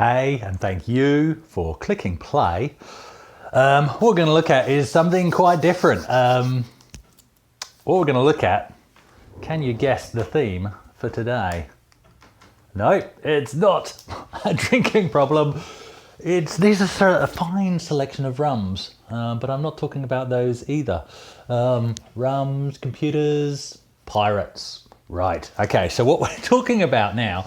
Hey, and thank you for clicking play. What we're going to look at is something quite different. What we're going to look at, can you guess the theme for today? No, it's not a drinking problem. These are a fine selection of rums, but I'm not talking about those either. Rums, computers, pirates. Right, okay, so what we're talking about now,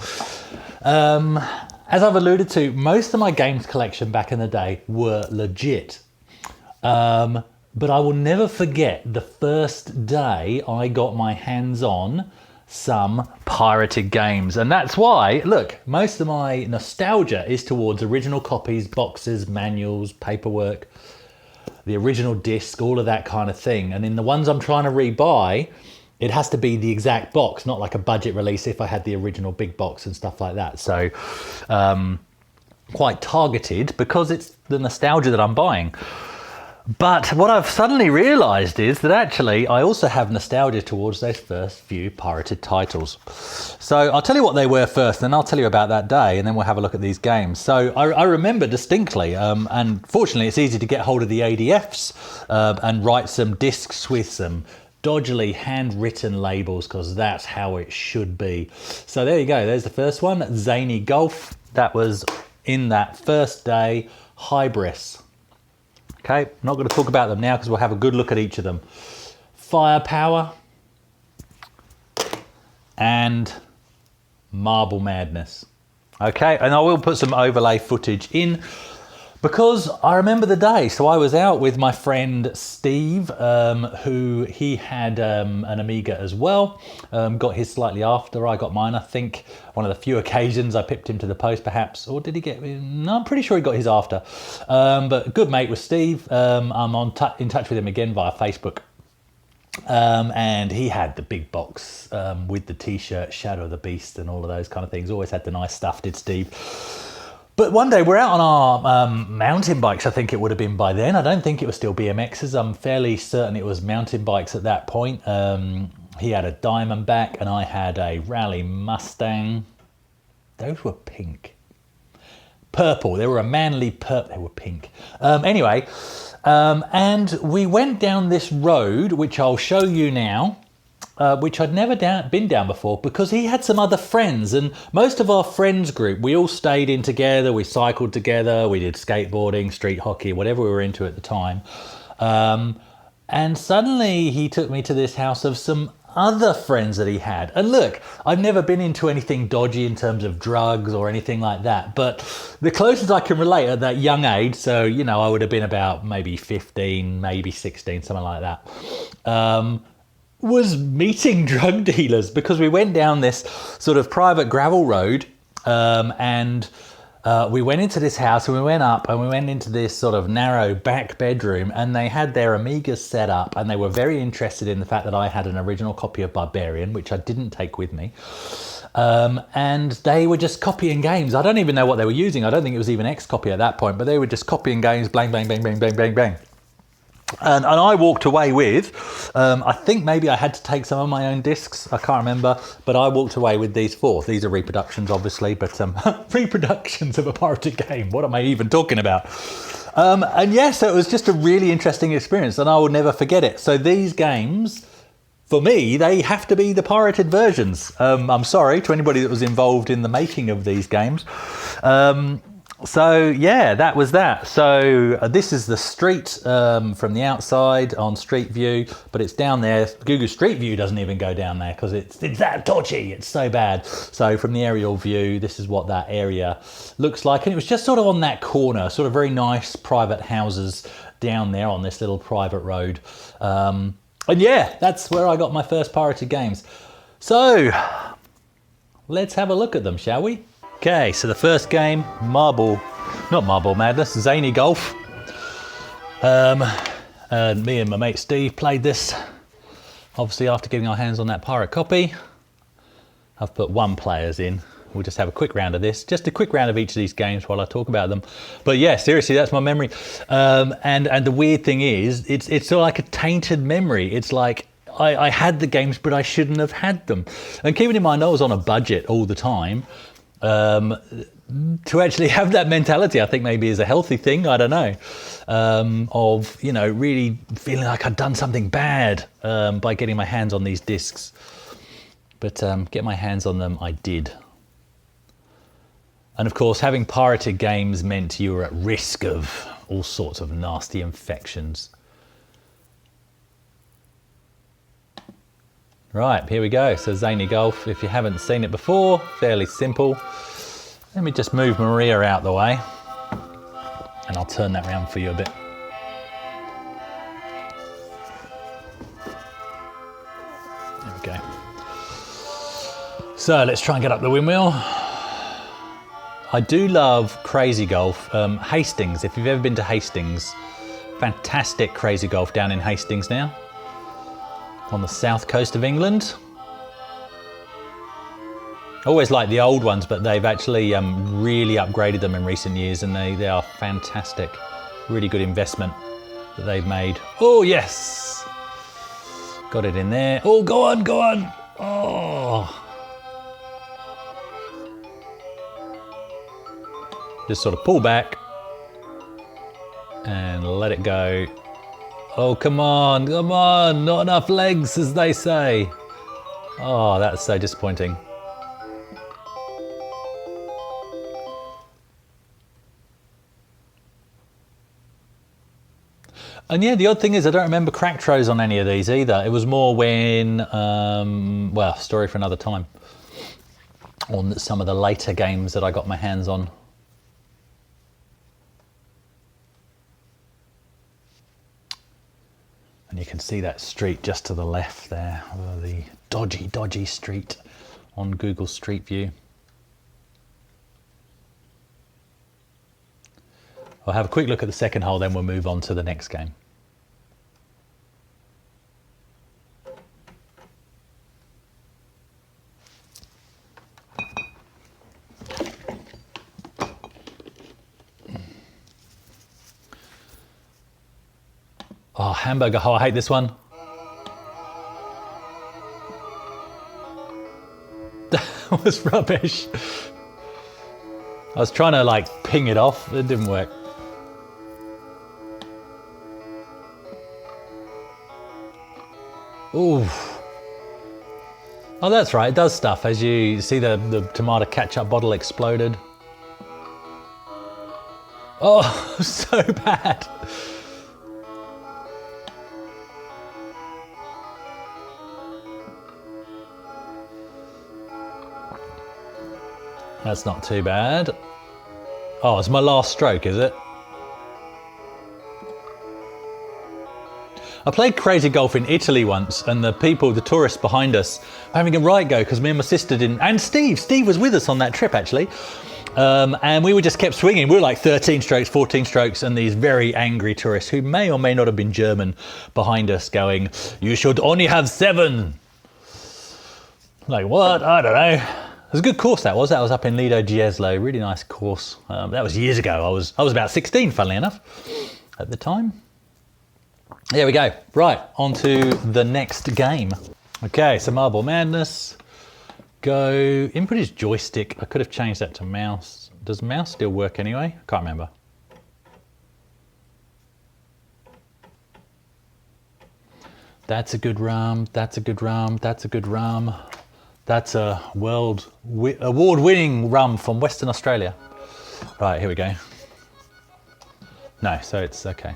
as I've alluded to, most of my games collection back in the day were legit. But I will never forget the first day I got my hands on some pirated games. And that's why, look, most of my nostalgia is towards original copies, boxes, manuals, paperwork, the original disc, all of that kind of thing. And in the ones I'm trying to rebuy, it has to be the exact box, not like a budget release if I had the original big box and stuff like that. So quite targeted because it's the nostalgia that I'm buying. But what I've suddenly realized is that actually I also have nostalgia towards those first few pirated titles. So I'll tell you what they were first, then I'll tell you about that day, and then we'll have a look at these games. So I remember distinctly, and fortunately it's easy to get hold of the ADFs and write some discs with some dodgily handwritten labels, because that's how it should be. So there you go, there's the first one, Zany Golf. That was in that first day, Hybris. Okay, not going to talk about them now because we'll have a good look at each of them. Firepower and Marble Madness. Okay, and I will put some overlay footage in because I remember the day. So I was out with my friend Steve, who he had an Amiga as well. Got his slightly after I got mine. I think one of the few occasions I pipped him to the post perhaps, or did he get, no, I'm pretty sure he got his after. But good mate with Steve. I'm in touch with him again via Facebook. And he had the big box with the t-shirt, Shadow of the Beast and all of those kind of things. Always had the nice stuff, did Steve. But one day we're out on our mountain bikes, I think it would have been by then. I don't think it was still BMXs. I'm fairly certain it was mountain bikes at that point. He had a Diamondback and I had a Rally Mustang. Those were pink. Purple, they were a manly purple, they were pink. Anyway, and we went down this road, which I'll show you now. Which I'd never been down before because he had some other friends, and most of our friends group, we all stayed in together, we cycled together, we did skateboarding, street hockey, whatever we were into at the time. And suddenly he took me to this house of some other friends that he had. And look, I've never been into anything dodgy in terms of drugs or anything like that, but the closest I can relate at that young age, so, you know, I would have been about maybe 15, maybe 16, something like that. Was meeting drug dealers because we went down this sort of private gravel road and we went into this house and we went up and we went into this sort of narrow back bedroom, and they had their Amigas set up and they were very interested in the fact that I had an original copy of Barbarian, which I didn't take with me. And they were just copying games. I don't even know what they were using. I don't think it was even Xcopy at that point, but they were just copying games, bang, bang, bang, bang, bang, bang, bang. And I walked away with, I think maybe I had to take some of my own discs, I can't remember, but I walked away with these four. These are reproductions, obviously, but reproductions of a pirated game. What am I even talking about? And yeah, so it was just a really interesting experience, and I will never forget it. So these games, for me, they have to be the pirated versions. I'm sorry to anybody that was involved in the making of these games. So yeah, that was that. So this is the street from the outside on Street View, but it's down there. Google Street View doesn't even go down there because it's that dodgy, it's so bad. So from the aerial view, this is what that area looks like. And it was just sort of on that corner, sort of very nice private houses down there on this little private road. And yeah, that's where I got my first pirated games. So let's have a look at them, shall we? Okay, so the first game, not Marble Madness, Zany Golf. And me and my mate Steve played this, obviously after getting our hands on that pirate copy. I've put one players in. We'll just have a quick round of this, just a quick round of each of these games while I talk about them. But yeah, seriously, that's my memory. And the weird thing is, it's sort of like a tainted memory. It's like, I had the games, but I shouldn't have had them. And keeping in mind, I was on a budget all the time. To actually have that mentality, I think maybe is a healthy thing, I don't know, of, you know, really feeling like I'd done something bad by getting my hands on these discs. But get my hands on them, I did. And of course, having pirated games meant you were at risk of all sorts of nasty infections. Right, here we go. So Zany Golf, if you haven't seen it before, fairly simple. Let me just move Maria out the way and I'll turn that around for you a bit. There we go. So let's try and get up the windmill. I do love Crazy Golf. Hastings, if you've ever been to Hastings, fantastic Crazy Golf down in Hastings now, on the south coast of England. Always like the old ones, but they've actually really upgraded them in recent years, and they are fantastic. Really good investment that they've made. Oh, yes! Got it in there. Oh, go on, go on! Oh! Just sort of pull back and let it go. Oh, come on, not enough legs, as they say. Oh, that's so disappointing. And yeah, the odd thing is I don't remember crack throws on any of these either. It was more when, well, story for another time, on some of the later games that I got my hands on. And you can see that street just to the left there, the dodgy street on Google Street View. I'll have a quick look at the second hole, then we'll move on to the next game. Oh, hamburger hole, I hate this one. That was rubbish. I was trying to like ping it off, it didn't work. Ooh. Oh, that's right, it does stuff. As you see, the tomato ketchup bottle exploded. Oh, so bad. That's not too bad. Oh, it's my last stroke, is it? I played Crazy Golf in Italy once, and the tourists behind us, were having a right go because me and my sister didn't, and Steve was with us on that trip actually. And we just kept swinging. We were like 13 strokes, 14 strokes, and these very angry tourists who may or may not have been German behind us going, "You should only have 7. Like, what? I don't know. It was a good course, that was. That was up in Lido Gieslo, really nice course. That was years ago. I was about 16, funnily enough, at the time. There we go. Right, on to the next game. Okay, so Marble Madness. Go, input is joystick. I could have changed that to mouse. Does mouse still work anyway? I can't remember. That's a good rum, that's a good rum, that's a good rum. That's a award-winning rum from Western Australia. Right, here we go. No, so it's okay.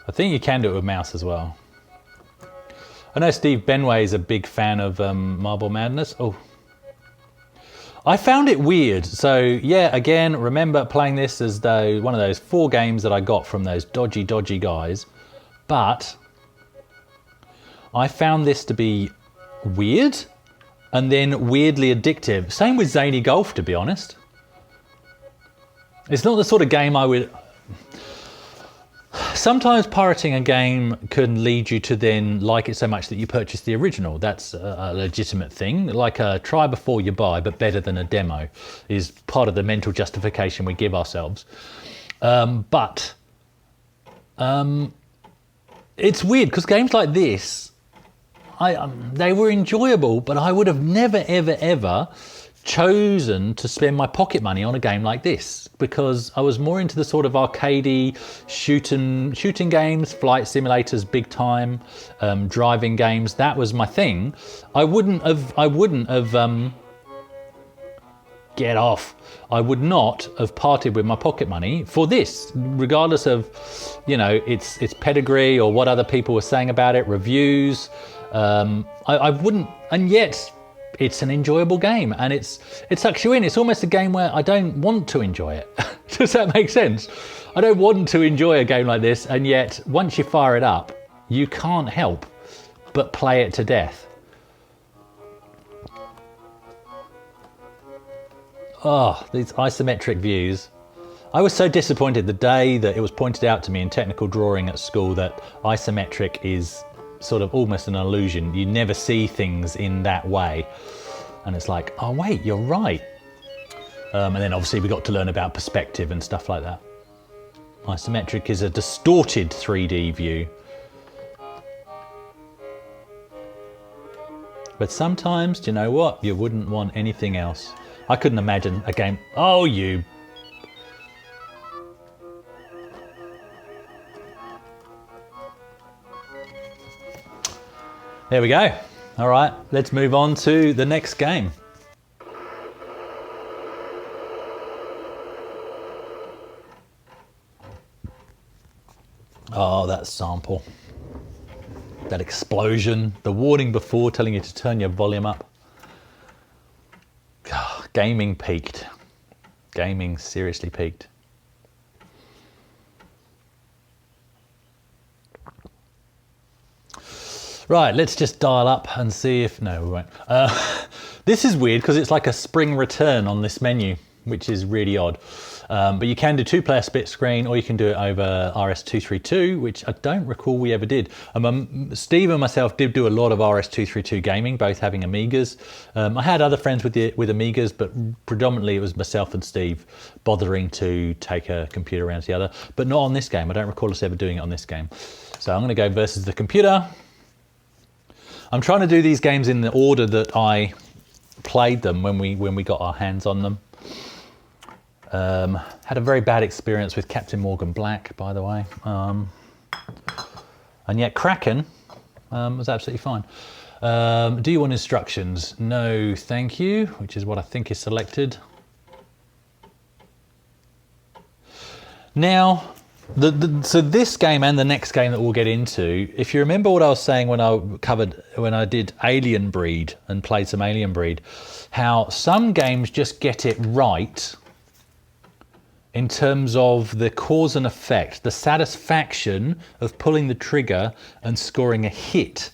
I think you can do it with mouse as well. I know Steve Benway is a big fan of Marble Madness. Oh, I found it weird. So yeah, again, remember playing this as though one of those 4 games that I got from those dodgy guys. But I found this to be weird and then weirdly addictive. Same with Zany Golf, to be honest. It's not the sort of game I would... Sometimes pirating a game can lead you to then like it so much that you purchase the original. That's a legitimate thing. Like a try before you buy, but better than a demo is part of the mental justification we give ourselves. But it's weird because games like this, they were enjoyable, but I would have never, ever chosen to spend my pocket money on a game like this because I was more into the sort of arcadey shooting games, flight simulators, big time, driving games. That was my thing. I wouldn't have get off. I would not have parted with my pocket money for this, regardless of, you know, its pedigree or what other people were saying about it, reviews. I wouldn't, and yet it's an enjoyable game, and it sucks you in. It's almost a game where I don't want to enjoy it. Does that make sense? I don't want to enjoy a game like this, and yet once you fire it up, you can't help but play it to death. Oh, these isometric views. I was so disappointed the day that it was pointed out to me in technical drawing at school that isometric is sort of almost an illusion. You never see things in that way. And it's like, oh wait, you're right. And then obviously we got to learn about perspective and stuff like that. Isometric is a distorted 3D view. But sometimes, do you know what? You wouldn't want anything else. I couldn't imagine a game. Oh, you. There we go. All right, let's move on to the next game. Oh, that sample. That explosion. The warning before telling you to turn your volume up. Oh, gaming peaked. Gaming seriously peaked. Right, let's just dial up and see if... No, we won't. This is weird because it's like a spring return on this menu, which is really odd. But you can do two-player split screen, or you can do it over RS-232, which I don't recall we ever did. Steve and myself did do a lot of RS-232 gaming, both having Amigas. I had other friends with Amigas, but predominantly it was myself and Steve bothering to take a computer around to the other, but not on this game. I don't recall us ever doing it on this game. So I'm going to go versus the computer. I'm trying to do these games in the order that I played them when we got our hands on them. Had a very bad experience with Captain Morgan Black, by the way. And yet Kraken was absolutely fine. Do you want instructions? No, thank you, which is what I think is selected. Now, so this game and the next game that we'll get into, if you remember what I was saying when I did Alien Breed and played some Alien Breed, how some games just get it right in terms of the cause and effect, the satisfaction of pulling the trigger and scoring a hit.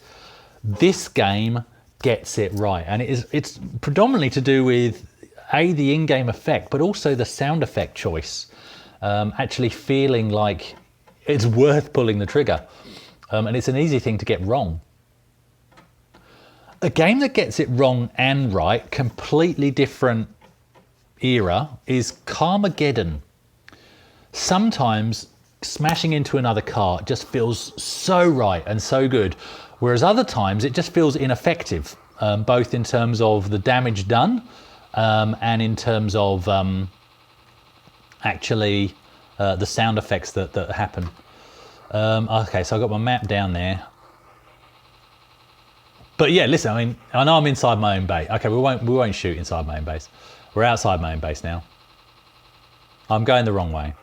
This game gets it right, and it's predominantly to do with the in-game effect, but also the sound effect choice. Actually feeling like it's worth pulling the trigger. And it's an easy thing to get wrong. A game that gets it wrong and right, completely different era, is Carmageddon. Sometimes smashing into another car just feels so right and so good, whereas other times it just feels ineffective, both in terms of the damage done and in terms of actually the sound effects that happen. Okay, so I've got my map down there. But yeah, listen, I mean, I know I'm inside my own base. Okay, we won't shoot inside my own base. We're outside my own base now. I'm going the wrong way.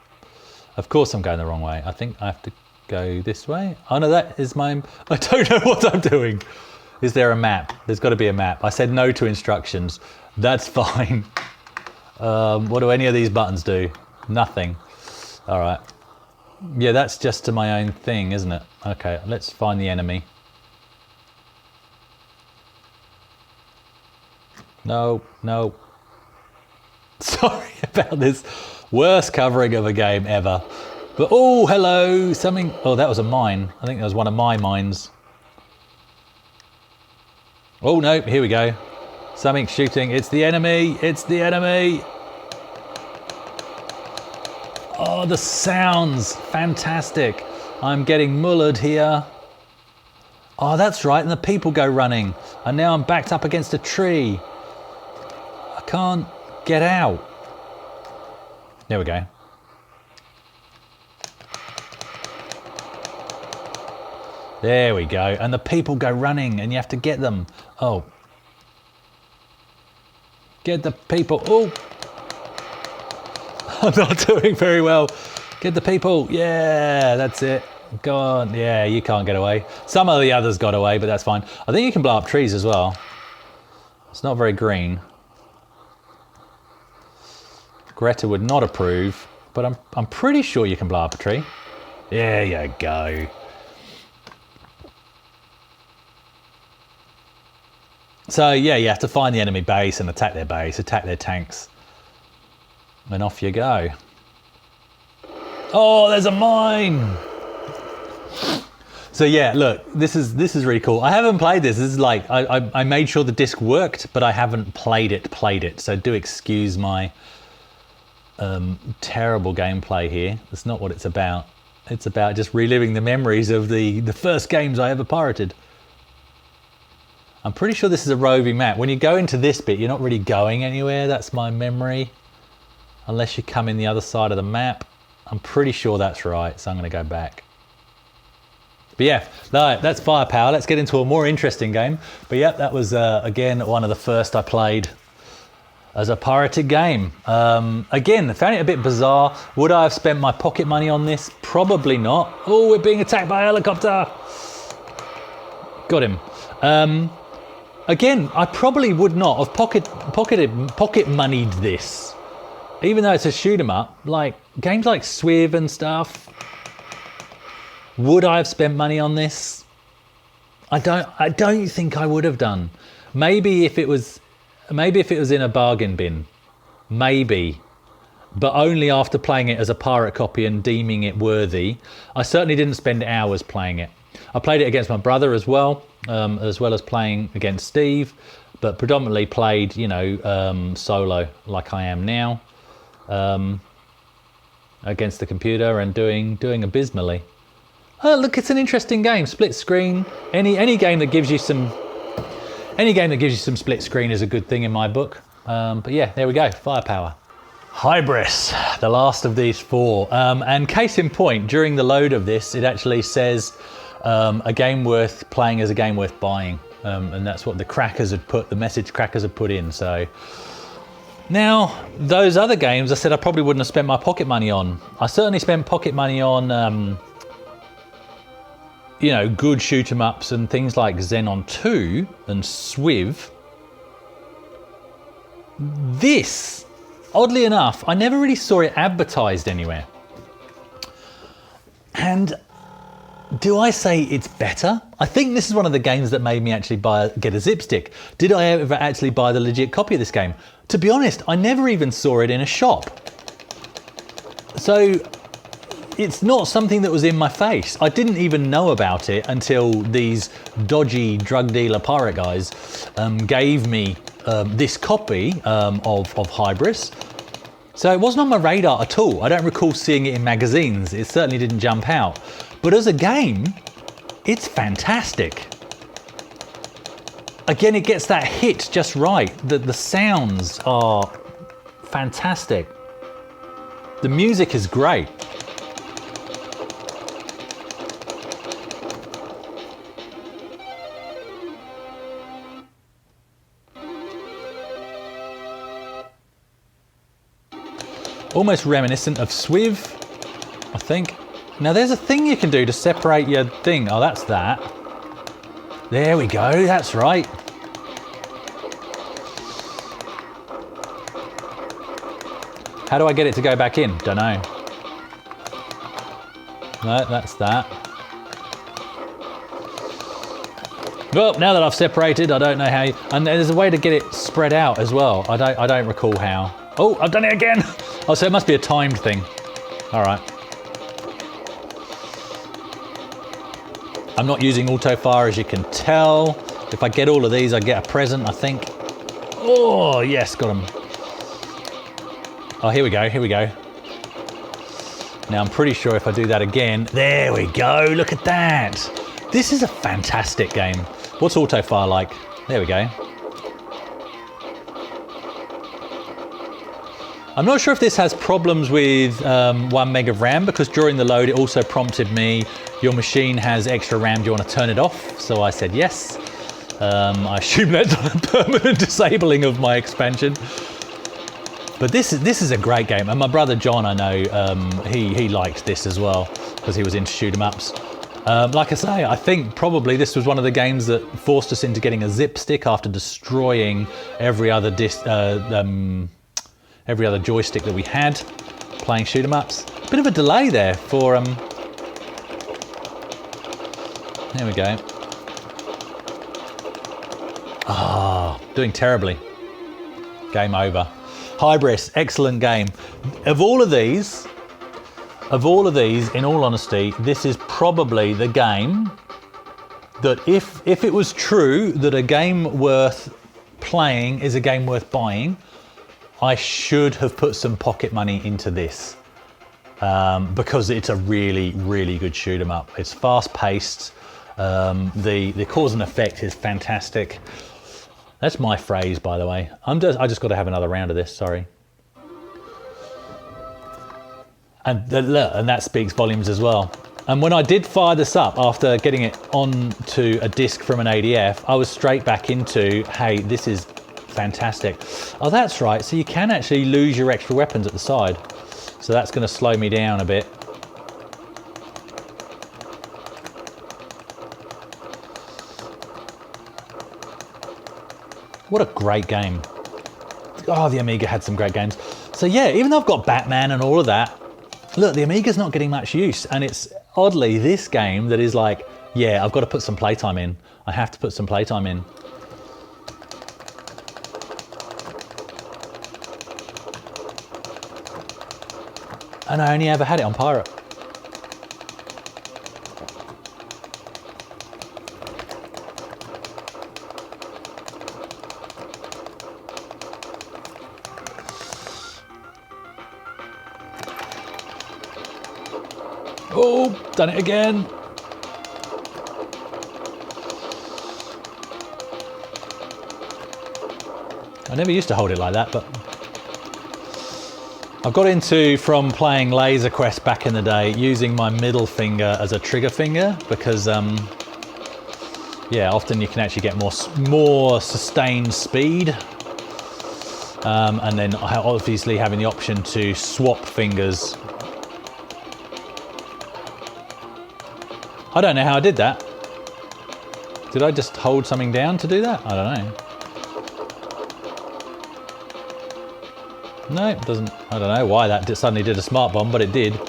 Of course I'm going the wrong way. I think I have to go this way. Oh no, that is my... I don't know what I'm doing. Is there a map? There's got to be a map. I said no to instructions. That's fine. What do any of these buttons do? Nothing. All right. Yeah, that's just to my own thing, isn't it? Okay, let's find the enemy. No, no. Sorry about this worst covering of a game ever. But, oh, hello, something. Oh, that was a mine. I think that was one of my mines. Oh, no, here we go. Something shooting. It's the enemy. It's the enemy. Oh, the sounds. Fantastic. I'm getting mullered here. Oh, that's right. And the people go running. And now I'm backed up against a tree. can't get out. There we go. There we go. And the people go running and you have to get them. Oh. Get the people. Oh. I'm not doing very well. Get the people. Yeah, that's it. Go on. Yeah, you can't get away. Some of the others got away, but that's fine. I think you can blow up trees as well. It's not very green. Greta would not approve, but I'm pretty sure you can blow up a tree. There you go. So yeah, you have to find the enemy base and attack their base, attack their tanks, and off you go. Oh, there's a mine! So yeah, look, this is really cool. I haven't played this. This is like I made sure the disc worked, but I haven't played it. So do excuse my terrible gameplay here. That's not what it's about. It's about just reliving the memories of the first games I ever pirated. I'm pretty sure this is a roving map. When you go into this bit, you're not really going anywhere. That's my memory. Unless you come in the other side of the map. I'm pretty sure that's right, so I'm going to go back. But yeah, no, that's Firepower. Let's get into a more interesting game. But yeah, that was, again, one of the first I played as a pirated game. Again, I found it a bit bizarre. Would I have spent my pocket money on this? Probably not. Oh, we're being attacked by a helicopter. Got him. Again, I probably would not have pocket moneyed this. Even though it's a shoot 'em up, like games like Swiv and stuff. Would I have spent money on this? I don't think I would have done. Maybe if it was in a bargain bin. Maybe. But only after playing it as a pirate copy and deeming it worthy. I certainly didn't spend hours playing it. I played it against my brother as well as playing against Steve, but predominantly played, you know, solo like I am now, against the computer and doing abysmally. Oh, look, it's an interesting game. Split screen. Any game that gives you some split screen is a good thing in my book. But yeah, there we go. Firepower. Hybris, the last of these four. And case in point, during the load of this, it actually says a game worth playing is a game worth buying. And that's what the message crackers had put in. So now those other games, I said I probably wouldn't have spent my pocket money on. I certainly spent pocket money on, you know, good shoot 'em ups and things like Xenon 2 and Swiv. This, oddly enough, I never really saw it advertised anywhere. And do I say it's better? I think this is one of the games that made me actually get a zip stick. Did I ever actually buy the legit copy of this game? To be honest, I never even saw it in a shop. So it's not something that was in my face. I didn't even know about it until these dodgy drug dealer pirate guys gave me this copy of Hybris. So it wasn't on my radar at all. I don't recall seeing it in magazines. It certainly didn't jump out. But as a game, it's fantastic. Again, it gets that hit just right. The sounds are fantastic. The music is great. Almost reminiscent of Swiv, I think. Now there's a thing you can do to separate your thing. Oh, that's that. There we go, that's right. How do I get it to go back in? Don't know. No, that's that. Well, now that I've separated, I don't know how. And there's a way to get it spread out as well. I don't recall how. Oh, I've done it again. Oh, so it must be a timed thing. All right. I'm not using auto fire, as you can tell. If I get all of these, I get a present, I think. Oh, yes, got them. Oh, here we go, here we go. Now, I'm pretty sure if I do that again, there we go, look at that. This is a fantastic game. What's auto fire like? There we go. I'm not sure if this has problems with 1 meg of RAM, because during the load it also prompted me, your machine has extra RAM, do you want to turn it off? So I said yes. I assume that's a permanent disabling of my expansion. But this is a great game, and my brother John, I know, he liked this as well, because he was into shoot 'em ups. Like I say, I think probably this was one of the games that forced us into getting a zip stick after destroying every other joystick that we had playing shoot 'em ups. Bit of a delay there for there we go. Ah, doing terribly. Game over. Hybris, excellent game. Of all of these, in all honesty, this is probably the game that if it was true that a game worth playing is a game worth buying, I should have put some pocket money into this, because it's a really, really good shoot 'em up. It's fast paced. The cause and effect is fantastic. That's my phrase, by the way. I just got to have another round of this, sorry. And that speaks volumes as well. And when I did fire this up after getting it onto a disc from an ADF, I was straight back into, hey, this is fantastic. Oh, that's right. So you can actually lose your extra weapons at the side. So that's going to slow me down a bit. What a great game. Oh, the Amiga had some great games. So yeah, even though I've got Batman and all of that, look, the Amiga's not getting much use. And it's oddly this game that is like, yeah, I've got to put some playtime in. I have to put some playtime in. And I only ever had it on Pirate. Oh, done it again. I never used to hold it like that, but I've got into, from playing Laser Quest back in the day, using my middle finger as a trigger finger, because yeah, often you can actually get more sustained speed, and then obviously having the option to swap fingers. I don't know how I did that. Did I just hold something down to do that? I don't know. No, it doesn't. I don't know why that suddenly did a smart bomb, but it did.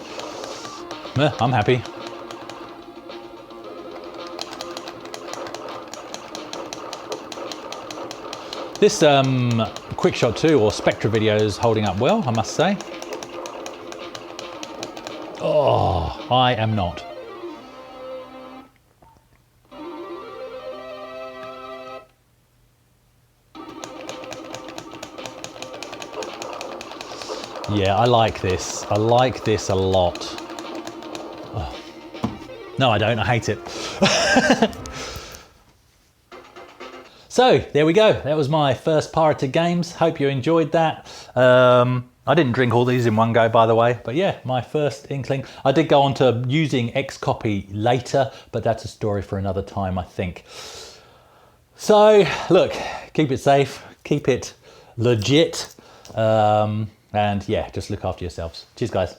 I'm happy. This Quickshot 2 or Spectra video is holding up well, I must say. Oh, I am not. Yeah, I like this. I like this a lot. Oh. No, I don't. I hate it. So, there we go. That was my first pirated games. Hope you enjoyed that. I didn't drink all these in one go, by the way. But yeah, my first inkling. I did go on to using Xcopy later, but that's a story for another time, I think. So, look, keep it safe. Keep it legit. And yeah, just look after yourselves. Cheers, guys.